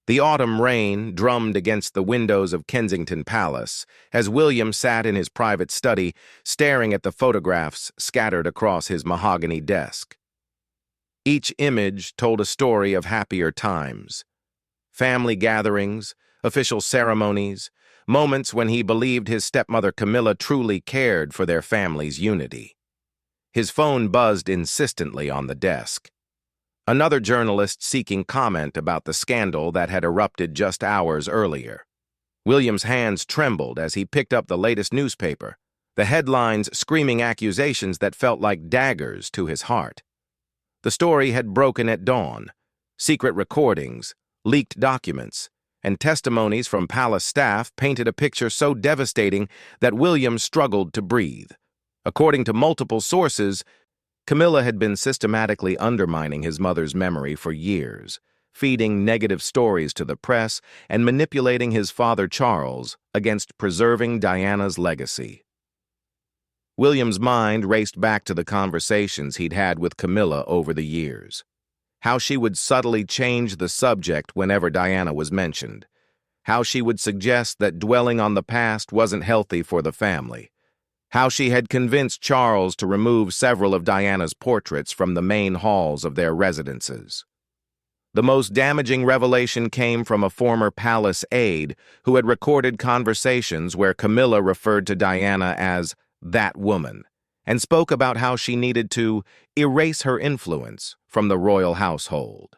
The autumn rain drummed against the windows of Kensington Palace as William sat in his private study, staring at the photographs scattered across his mahogany desk. Each image told a story of happier times. Family gatherings, official ceremonies, moments when he believed his stepmother Camilla truly cared for their family's unity. His phone buzzed insistently on the desk. Another journalist seeking comment about the scandal that had erupted just hours earlier. William's hands trembled as he picked up the latest newspaper, the headlines screaming accusations that felt like daggers to his heart. The story had broken at dawn. Secret recordings, leaked documents, and testimonies from palace staff painted a picture so devastating that William struggled to breathe. According to multiple sources, Camilla had been systematically undermining his mother's memory for years, feeding negative stories to the press and manipulating his father Charles against preserving Diana's legacy. William's mind raced back to the conversations he'd had with Camilla over the years. How she would subtly change the subject whenever Diana was mentioned. How she would suggest that dwelling on the past wasn't healthy for the family. How she had convinced Charles to remove several of Diana's portraits from the main halls of their residences. The most damaging revelation came from a former palace aide who had recorded conversations where Camilla referred to Diana as that woman and spoke about how she needed to erase her influence from the royal household.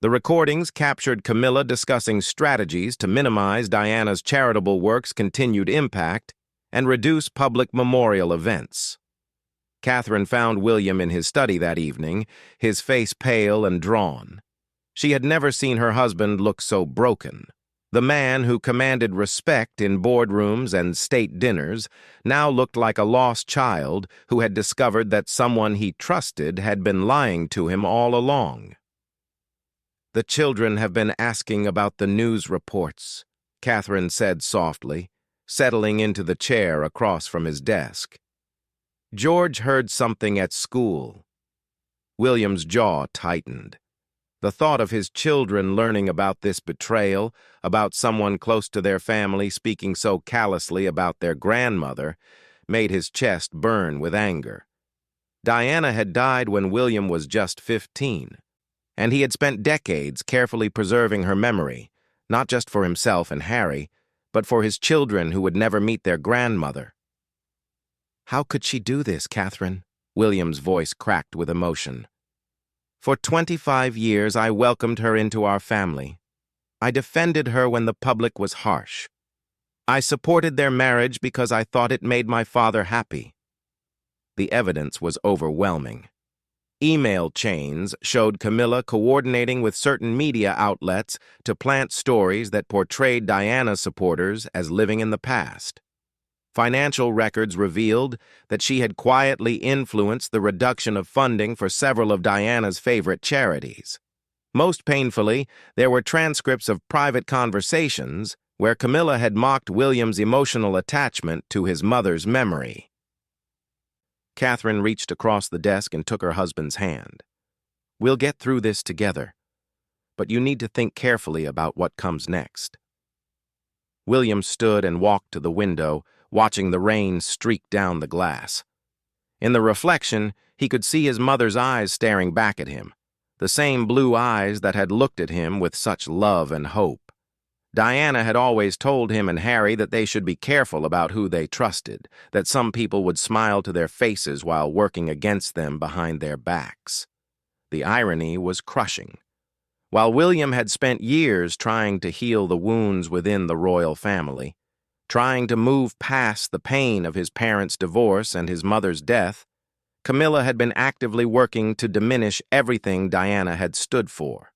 The recordings captured Camilla discussing strategies to minimize Diana's charitable work's continued impact and reduce public memorial events. Catherine found William in his study that evening, his face pale and drawn. She had never seen her husband look so broken. The man who commanded respect in boardrooms and state dinners now looked like a lost child who had discovered that someone he trusted had been lying to him all along. "The children have been asking about the news reports," Catherine said softly, settling into the chair across from his desk. "George heard something at school." William's jaw tightened. The thought of his children learning about this betrayal, about someone close to their family speaking so callously about their grandmother, made his chest burn with anger. Diana had died when William was just 15, and he had spent decades carefully preserving her memory, not just for himself and Harry, but for his children who would never meet their grandmother. "How could she do this, Catherine?" William's voice cracked with emotion. "For 25 years, I welcomed her into our family. I defended her when the public was harsh. I supported their marriage because I thought it made my father happy." The evidence was overwhelming. Email chains showed Camilla coordinating with certain media outlets to plant stories that portrayed Diana's supporters as living in the past. Financial records revealed that she had quietly influenced the reduction of funding for several of Diana's favorite charities. Most painfully, there were transcripts of private conversations where Camilla had mocked William's emotional attachment to his mother's memory. Catherine reached across the desk and took her husband's hand. "We'll get through this together, but you need to think carefully about what comes next." William stood and walked to the window, watching the rain streak down the glass. In the reflection, he could see his mother's eyes staring back at him, the same blue eyes that had looked at him with such love and hope. Diana had always told him and Harry that they should be careful about who they trusted, that some people would smile to their faces while working against them behind their backs. The irony was crushing. While William had spent years trying to heal the wounds within the royal family, trying to move past the pain of his parents' divorce and his mother's death, Camilla had been actively working to diminish everything Diana had stood for.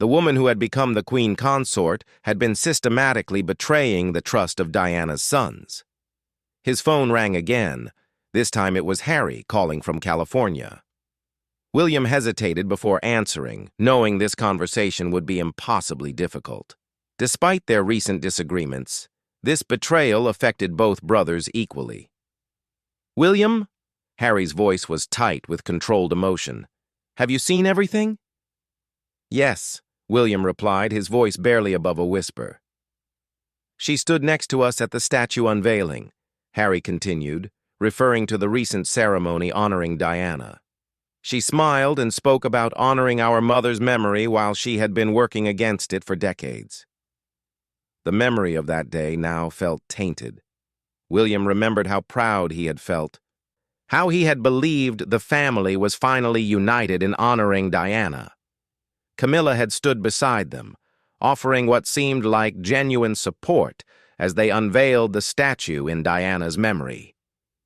The woman who had become the queen consort had been systematically betraying the trust of Diana's sons. His phone rang again. This time it was Harry calling from California. William hesitated before answering, knowing this conversation would be impossibly difficult. Despite their recent disagreements, this betrayal affected both brothers equally. "William?" Harry's voice was tight with controlled emotion. "Have you seen everything?" "Yes," William replied, his voice barely above a whisper. She stood next to us at the statue unveiling, Harry continued, referring to the recent ceremony honoring Diana. She smiled and spoke about honoring our mother's memory while she had been working against it for decades. The memory of that day now felt tainted. William remembered how proud he had felt, how he had believed the family was finally united in honoring Diana. Camilla had stood beside them, offering what seemed like genuine support as they unveiled the statue in Diana's memory.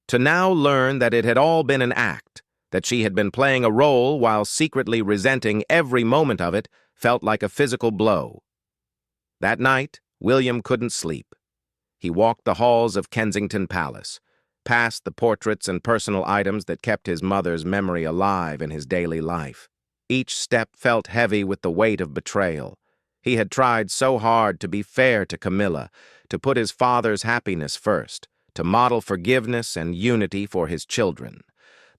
To now learn that it had all been an act, that she had been playing a role while secretly resenting every moment of it, felt like a physical blow. That night, William couldn't sleep. He walked the halls of Kensington Palace, past the portraits and personal items that kept his mother's memory alive in his daily life. Each step felt heavy with the weight of betrayal. He had tried so hard to be fair to Camilla, to put his father's happiness first, to model forgiveness and unity for his children.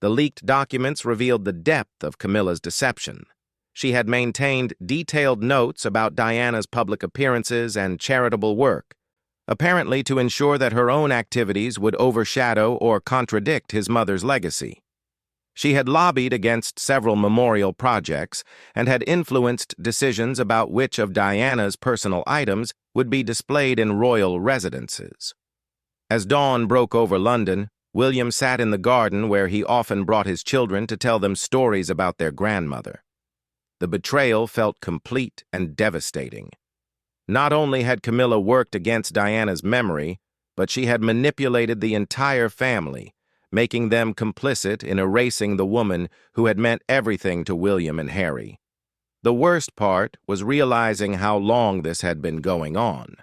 The leaked documents revealed the depth of Camilla's deception. She had maintained detailed notes about Diana's public appearances and charitable work, apparently to ensure that her own activities would overshadow or contradict his mother's legacy. She had lobbied against several memorial projects and had influenced decisions about which of Diana's personal items would be displayed in royal residences. As dawn broke over London, William sat in the garden where he often brought his children to tell them stories about their grandmother. The betrayal felt complete and devastating. Not only had Camilla worked against Diana's memory, but she had manipulated the entire family, making them complicit in erasing the woman who had meant everything to William and Harry. The worst part was realizing how long this had been going on.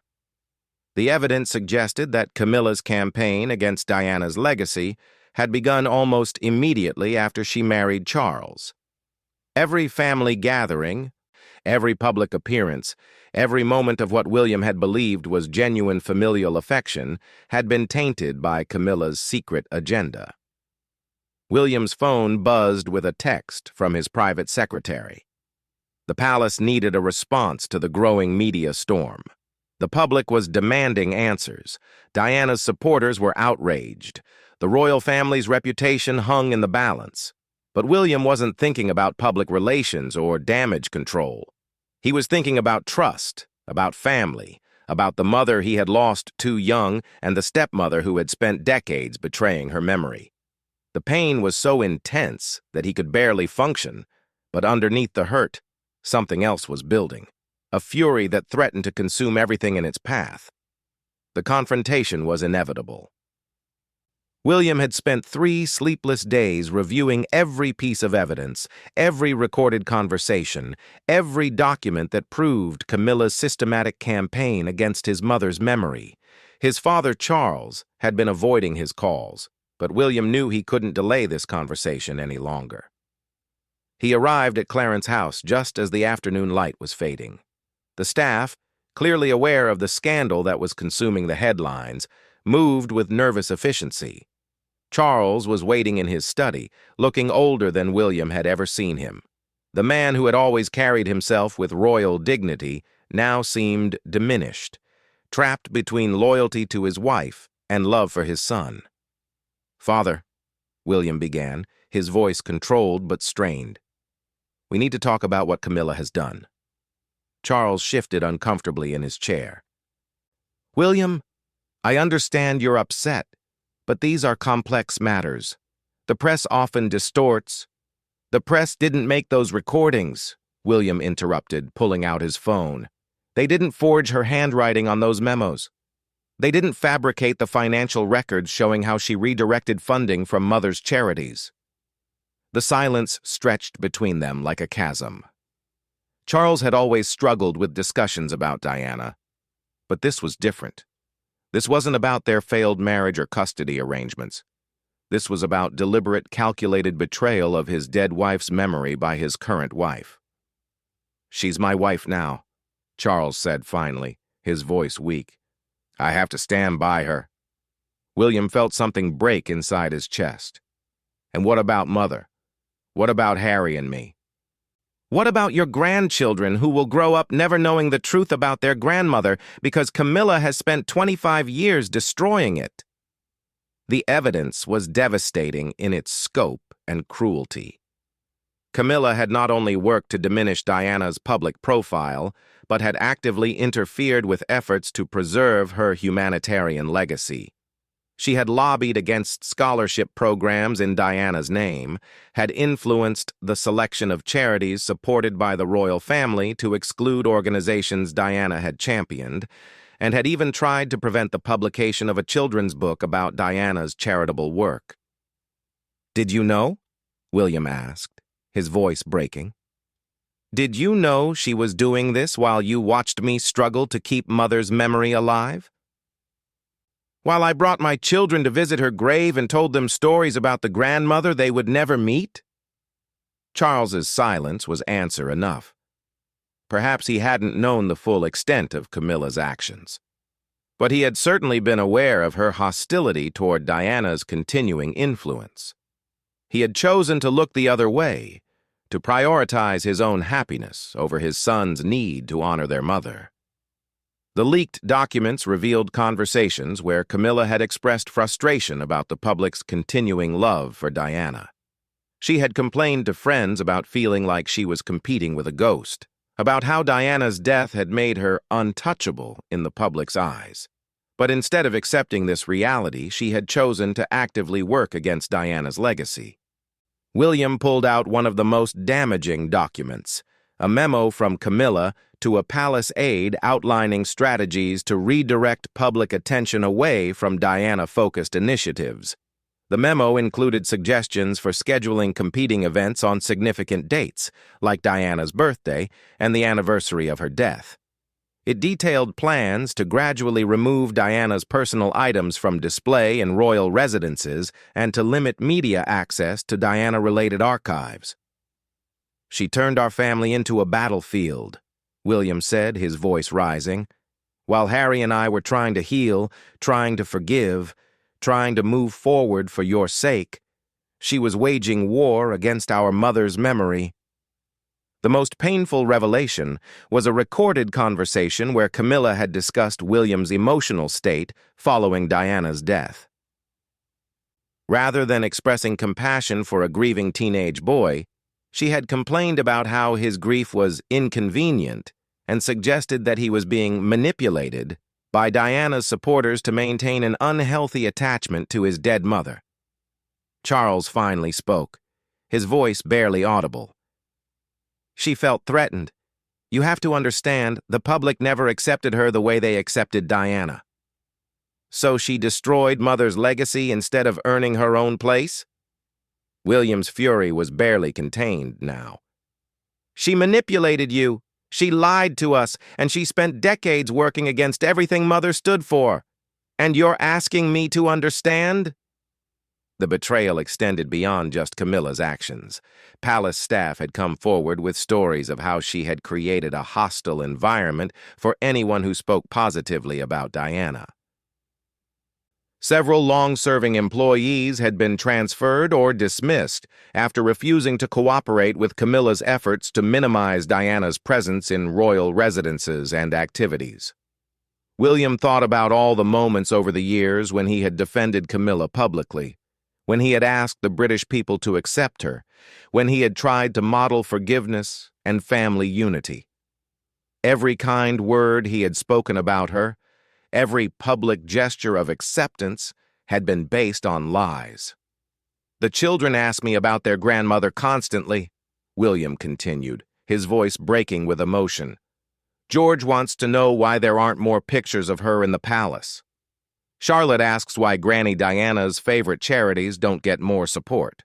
The evidence suggested that Camilla's campaign against Diana's legacy had begun almost immediately after she married Charles. Every family gathering, every public appearance, every moment of what William had believed was genuine familial affection had been tainted by Camilla's secret agenda. William's phone buzzed with a text from his private secretary. The palace needed a response to the growing media storm. The public was demanding answers. Diana's supporters were outraged. The royal family's reputation hung in the balance. But William wasn't thinking about public relations or damage control. He was thinking about trust, about family, about the mother he had lost too young and the stepmother who had spent decades betraying her memory. The pain was so intense that he could barely function, but underneath the hurt, something else was building, a fury that threatened to consume everything in its path. The confrontation was inevitable. William had spent 3 sleepless days reviewing every piece of evidence, every recorded conversation, every document that proved Camilla's systematic campaign against his mother's memory. His father, Charles, had been avoiding his calls, but William knew he couldn't delay this conversation any longer. He arrived at Clarence's house just as the afternoon light was fading. The staff, clearly aware of the scandal that was consuming the headlines, moved with nervous efficiency. Charles was waiting in his study, looking older than William had ever seen him. The man who had always carried himself with royal dignity now seemed diminished, trapped between loyalty to his wife and love for his son. "Father," William began, his voice controlled but strained. "We need to talk about what Camilla has done." Charles shifted uncomfortably in his chair. "William, I understand you're upset, but these are complex matters. The press often distorts." "The press didn't make those recordings," William interrupted, pulling out his phone. "They didn't forge her handwriting on those memos. They didn't fabricate the financial records showing how she redirected funding from Mother's charities." The silence stretched between them like a chasm. Charles had always struggled with discussions about Diana, but this was different. This wasn't about their failed marriage or custody arrangements. This was about deliberate, calculated betrayal of his dead wife's memory by his current wife. "She's my wife now," Charles said finally, his voice weak. "I have to stand by her." William felt something break inside his chest. "And what about Mother? What about Harry and me?" What about your grandchildren who will grow up never knowing the truth about their grandmother because Camilla has spent 25 years destroying it? The evidence was devastating in its scope and cruelty. Camilla had not only worked to diminish Diana's public profile, but had actively interfered with efforts to preserve her humanitarian legacy. She had lobbied against scholarship programs in Diana's name, had influenced the selection of charities supported by the royal family to exclude organizations Diana had championed, and had even tried to prevent the publication of a children's book about Diana's charitable work. "Did you know?" William asked, his voice breaking. "Did you know she was doing this while you watched me struggle to keep Mother's memory alive? While I brought my children to visit her grave and told them stories about the grandmother they would never meet?" Charles's silence was answer enough. Perhaps he hadn't known the full extent of Camilla's actions, but he had certainly been aware of her hostility toward Diana's continuing influence. He had chosen to look the other way, to prioritize his own happiness over his son's need to honor their mother. The leaked documents revealed conversations where Camilla had expressed frustration about the public's continuing love for Diana. She had complained to friends about feeling like she was competing with a ghost, about how Diana's death had made her untouchable in the public's eyes. But instead of accepting this reality, she had chosen to actively work against Diana's legacy. William pulled out one of the most damaging documents, a memo from Camilla to a palace aide outlining strategies to redirect public attention away from Diana-focused initiatives. The memo included suggestions for scheduling competing events on significant dates, like Diana's birthday and the anniversary of her death. It detailed plans to gradually remove Diana's personal items from display in royal residences and to limit media access to Diana-related archives. "She turned our family into a battlefield," William said, his voice rising. "While Harry and I were trying to heal, trying to forgive, trying to move forward for your sake, she was waging war against our mother's memory." The most painful revelation was a recorded conversation where Camilla had discussed William's emotional state following Diana's death. Rather than expressing compassion for a grieving teenage boy, she had complained about how his grief was inconvenient and suggested that he was being manipulated by Diana's supporters to maintain an unhealthy attachment to his dead mother. Charles finally spoke, his voice barely audible. "She felt threatened. You have to understand, the public never accepted her the way they accepted Diana. So she destroyed Mother's legacy instead of earning her own place?" William's fury was barely contained now. "She manipulated you. She lied to us, and she spent decades working against everything Mother stood for. And you're asking me to understand?" The betrayal extended beyond just Camilla's actions. Palace staff had come forward with stories of how she had created a hostile environment for anyone who spoke positively about Diana. Several long-serving employees had been transferred or dismissed after refusing to cooperate with Camilla's efforts to minimize Diana's presence in royal residences and activities. William thought about all the moments over the years when he had defended Camilla publicly, when he had asked the British people to accept her, when he had tried to model forgiveness and family unity. Every kind word he had spoken about her, every public gesture of acceptance, had been based on lies. "The children ask me about their grandmother constantly," William continued, his voice breaking with emotion. "George wants to know why there aren't more pictures of her in the palace. Charlotte asks why Granny Diana's favorite charities don't get more support.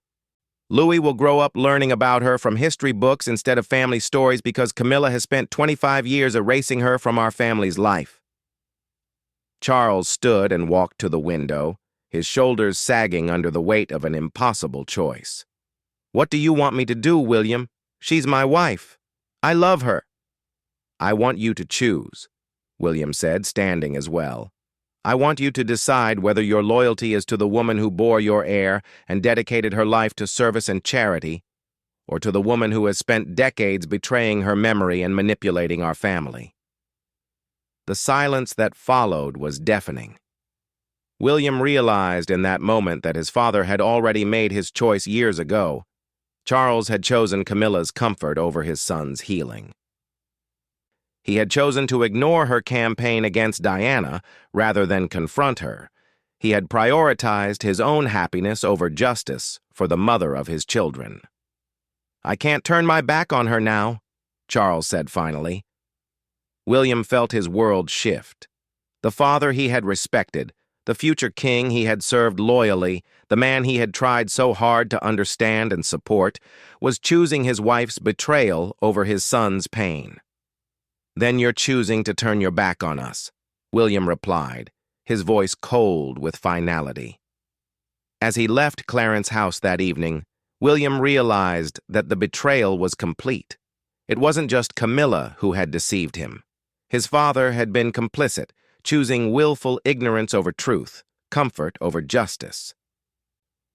Louis will grow up learning about her from history books instead of family stories because Camilla has spent 25 years erasing her from our family's life." Charles stood and walked to the window, his shoulders sagging under the weight of an impossible choice. "What do you want me to do, William? She's my wife. I love her." "I want you to choose," William said, standing as well. "I want you to decide whether your loyalty is to the woman who bore your heir and dedicated her life to service and charity, or to the woman who has spent decades betraying her memory and manipulating our family? The silence that followed was deafening. William realized in that moment that his father had already made his choice years ago. Charles had chosen Camilla's comfort over his son's healing. He had chosen to ignore her campaign against Diana rather than confront her. He had prioritized his own happiness over justice for the mother of his children. "I can't turn my back on her now," Charles said finally. William felt his world shift. The father he had respected, the future king he had served loyally, the man he had tried so hard to understand and support, was choosing his wife's betrayal over his son's pain. "Then you're choosing to turn your back on us," William replied, his voice cold with finality. As he left Clarence's house that evening, William realized that the betrayal was complete. It wasn't just Camilla who had deceived him. His father had been complicit, choosing willful ignorance over truth, comfort over justice.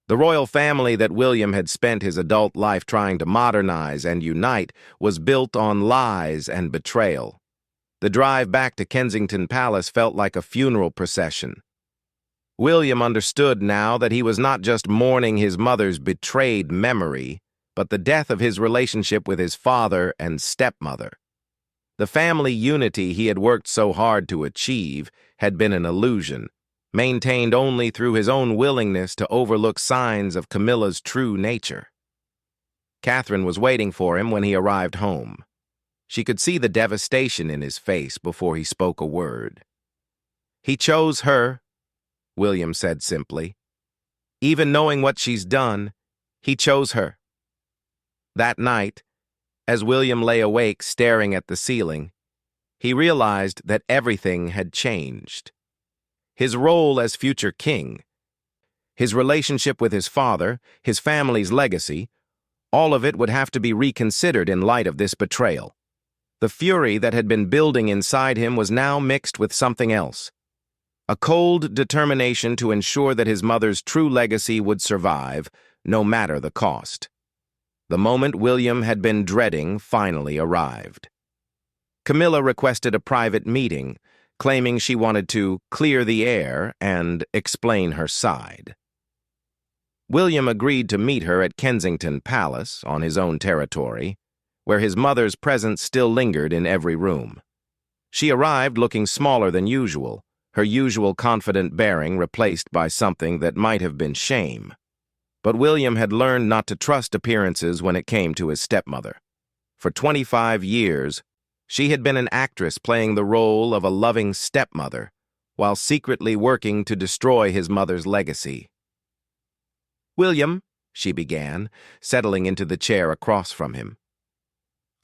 The royal family that William had spent his adult life trying to modernize and unite was built on lies and betrayal. The drive back to Kensington Palace felt like a funeral procession. William understood now that he was not just mourning his mother's betrayed memory, but the death of his relationship with his father and stepmother. The family unity he had worked so hard to achieve had been an illusion, maintained only through his own willingness to overlook signs of Camilla's true nature. Catherine was waiting for him when he arrived home. She could see the devastation in his face before he spoke a word. "He chose her," William said simply. "Even knowing what she's done, he chose her." That night, as William lay awake staring at the ceiling, he realized that everything had changed. His role as future king, his relationship with his father, his family's legacy, all of it would have to be reconsidered in light of this betrayal. The fury that had been building inside him was now mixed with something else. A cold determination to ensure that his mother's true legacy would survive, no matter the cost. The moment William had been dreading finally arrived. Camilla requested a private meeting, claiming she wanted to clear the air and explain her side. William agreed to meet her at Kensington Palace, on his own territory, where his mother's presence still lingered in every room. She arrived looking smaller than usual, her usual confident bearing replaced by something that might have been shame. But William had learned not to trust appearances when it came to his stepmother. For 25 years, she had been an actress playing the role of a loving stepmother, while secretly working to destroy his mother's legacy. "William," she began, settling into the chair across from him.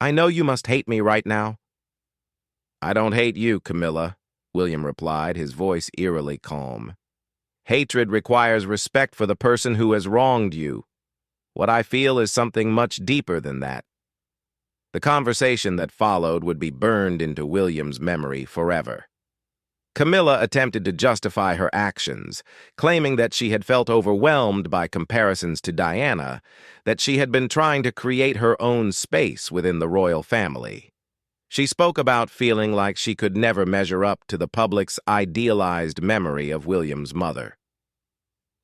"I know you must hate me right now." "I don't hate you, Camilla," William replied, his voice eerily calm. "Hatred requires respect for the person who has wronged you. What I feel is something much deeper than that." The conversation that followed would be burned into William's memory forever. Camilla attempted to justify her actions, claiming that she had felt overwhelmed by comparisons to Diana, that she had been trying to create her own space within the royal family. She spoke about feeling like she could never measure up to the public's idealized memory of William's mother.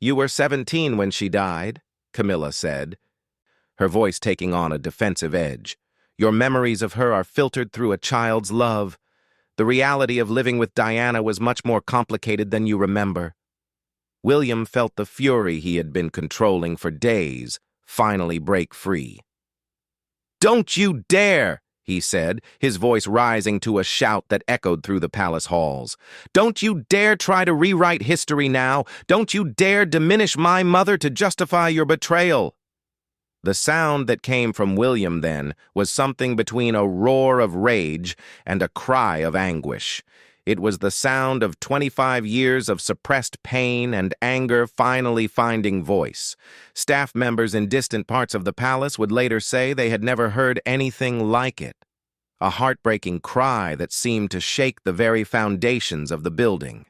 "You were 17 when she died," Camilla said, her voice taking on a defensive edge. "Your memories of her are filtered through a child's love. The reality of living with Diana was much more complicated than you remember." William felt the fury he had been controlling for days finally break free. "Don't you dare!" he said, his voice rising to a shout that echoed through the palace halls. "Don't you dare try to rewrite history now! Don't you dare diminish my mother to justify your betrayal!" The sound that came from William then was something between a roar of rage and a cry of anguish. It was the sound of 25 years of suppressed pain and anger finally finding voice. Staff members in distant parts of the palace would later say they had never heard anything like it. A heartbreaking cry that seemed to shake the very foundations of the building.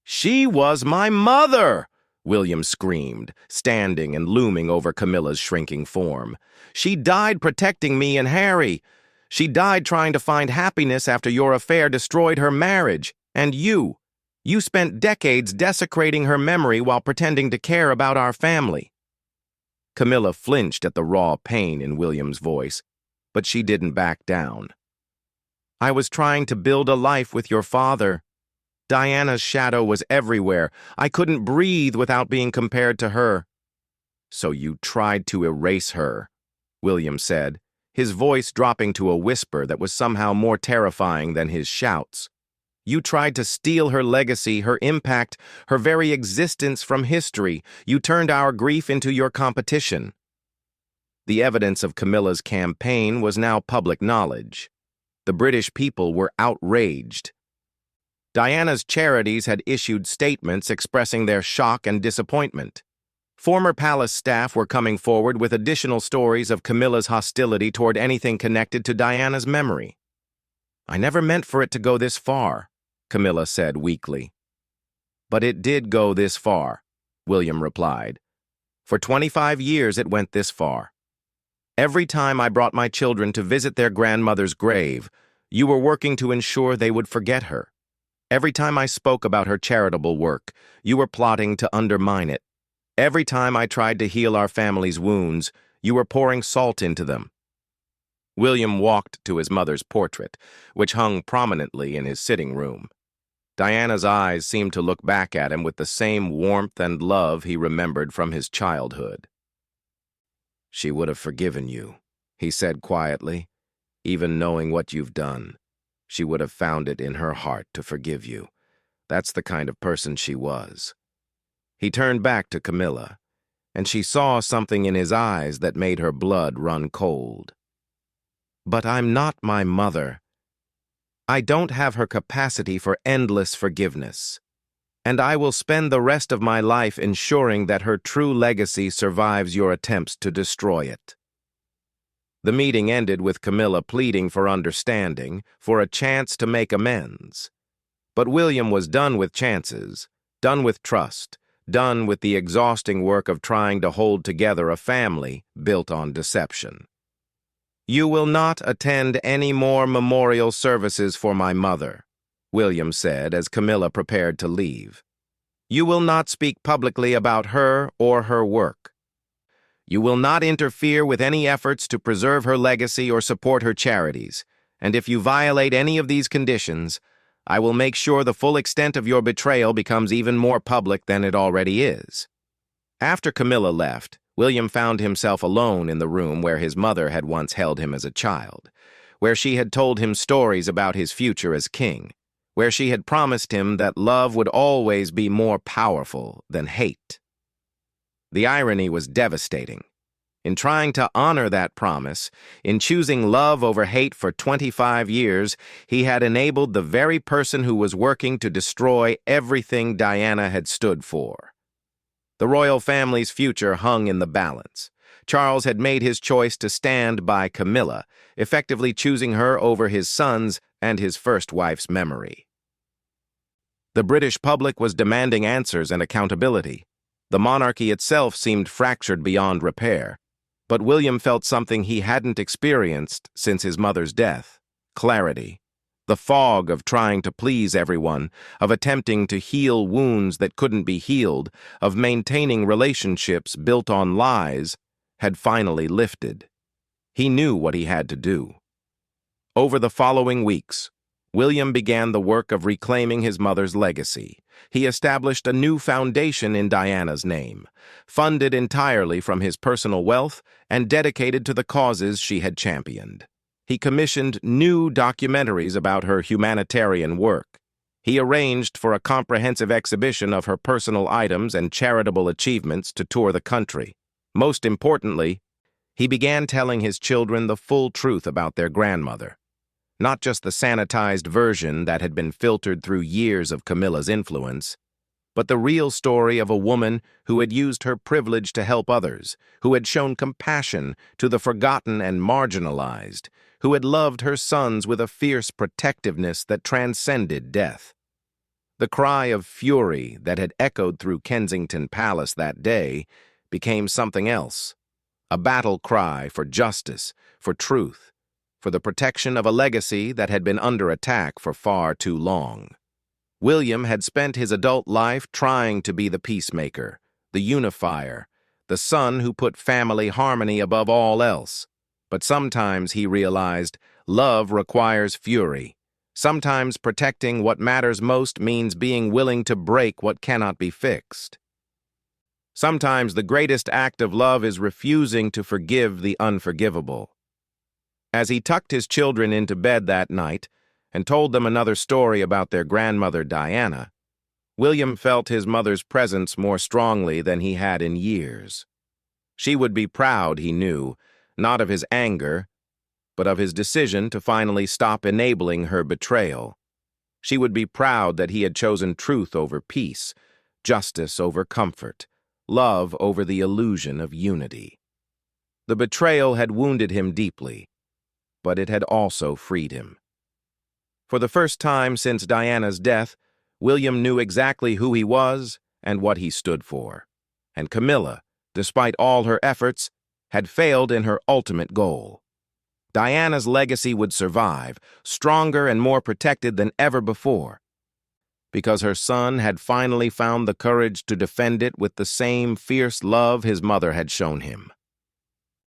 "She was my mother!" William screamed, standing and looming over Camilla's shrinking form. "She died protecting me and Harry. She died trying to find happiness after your affair destroyed her marriage. And you spent decades desecrating her memory while pretending to care about our family." Camilla flinched at the raw pain in William's voice, but she didn't back down. "I was trying to build a life with your father. Diana's shadow was everywhere. I couldn't breathe without being compared to her." "So you tried to erase her," William said, his voice dropping to a whisper that was somehow more terrifying than his shouts. "You tried to steal her legacy, her impact, her very existence from history. You turned our grief into your competition." The evidence of Camilla's campaign was now public knowledge. The British people were outraged. Diana's charities had issued statements expressing their shock and disappointment. Former palace staff were coming forward with additional stories of Camilla's hostility toward anything connected to Diana's memory. "I never meant for it to go this far," Camilla said weakly. "But it did go this far," William replied. "For 25 years it went this far. Every time I brought my children to visit their grandmother's grave, you were working to ensure they would forget her. Every time I spoke about her charitable work, you were plotting to undermine it. Every time I tried to heal our family's wounds, you were pouring salt into them." William walked to his mother's portrait, which hung prominently in his sitting room. Diana's eyes seemed to look back at him with the same warmth and love he remembered from his childhood. "She would have forgiven you," he said quietly. "Even knowing what you've done, she would have found it in her heart to forgive you. That's the kind of person she was." He turned back to Camilla, and she saw something in his eyes that made her blood run cold. "But I'm not my mother. I don't have her capacity for endless forgiveness, and I will spend the rest of my life ensuring that her true legacy survives your attempts to destroy it." The meeting ended with Camilla pleading for understanding, for a chance to make amends. But William was done with chances, done with trust, done with the exhausting work of trying to hold together a family built on deception. "You will not attend any more memorial services for my mother," William said as Camilla prepared to leave. "You will not speak publicly about her or her work. You will not interfere with any efforts to preserve her legacy or support her charities, and if you violate any of these conditions, I will make sure the full extent of your betrayal becomes even more public than it already is." After Camilla left, William found himself alone in the room where his mother had once held him as a child, where she had told him stories about his future as king, where she had promised him that love would always be more powerful than hate. The irony was devastating. In trying to honor that promise, in choosing love over hate for 25 years, he had enabled the very person who was working to destroy everything Diana had stood for. The royal family's future hung in the balance. Charles had made his choice to stand by Camilla, effectively choosing her over his son's and his first wife's memory. The British public was demanding answers and accountability. The monarchy itself seemed fractured beyond repair, but William felt something he hadn't experienced since his mother's death: clarity. The fog of trying to please everyone, of attempting to heal wounds that couldn't be healed, of maintaining relationships built on lies, had finally lifted. He knew what he had to do. Over the following weeks, William began the work of reclaiming his mother's legacy. He established a new foundation in Diana's name, funded entirely from his personal wealth and dedicated to the causes she had championed. He commissioned new documentaries about her humanitarian work. He arranged for a comprehensive exhibition of her personal items and charitable achievements to tour the country. Most importantly, he began telling his children the full truth about their grandmother. Not just the sanitized version that had been filtered through years of Camilla's influence, but the real story of a woman who had used her privilege to help others, who had shown compassion to the forgotten and marginalized, who had loved her sons with a fierce protectiveness that transcended death. The cry of fury that had echoed through Kensington Palace that day became something else, a battle cry for justice, for truth, for the protection of a legacy that had been under attack for far too long. William had spent his adult life trying to be the peacemaker, the unifier, the son who put family harmony above all else. But sometimes he realized love requires fury. Sometimes protecting what matters most means being willing to break what cannot be fixed. Sometimes the greatest act of love is refusing to forgive the unforgivable. As he tucked his children into bed that night and told them another story about their grandmother Diana, William felt his mother's presence more strongly than he had in years. She would be proud, he knew, not of his anger, but of his decision to finally stop enabling her betrayal. She would be proud that he had chosen truth over peace, justice over comfort, love over the illusion of unity. The betrayal had wounded him deeply, but it had also freed him. For the first time since Diana's death, William knew exactly who he was and what he stood for. And Camilla, despite all her efforts, had failed in her ultimate goal. Diana's legacy would survive, stronger and more protected than ever before, because her son had finally found the courage to defend it with the same fierce love his mother had shown him.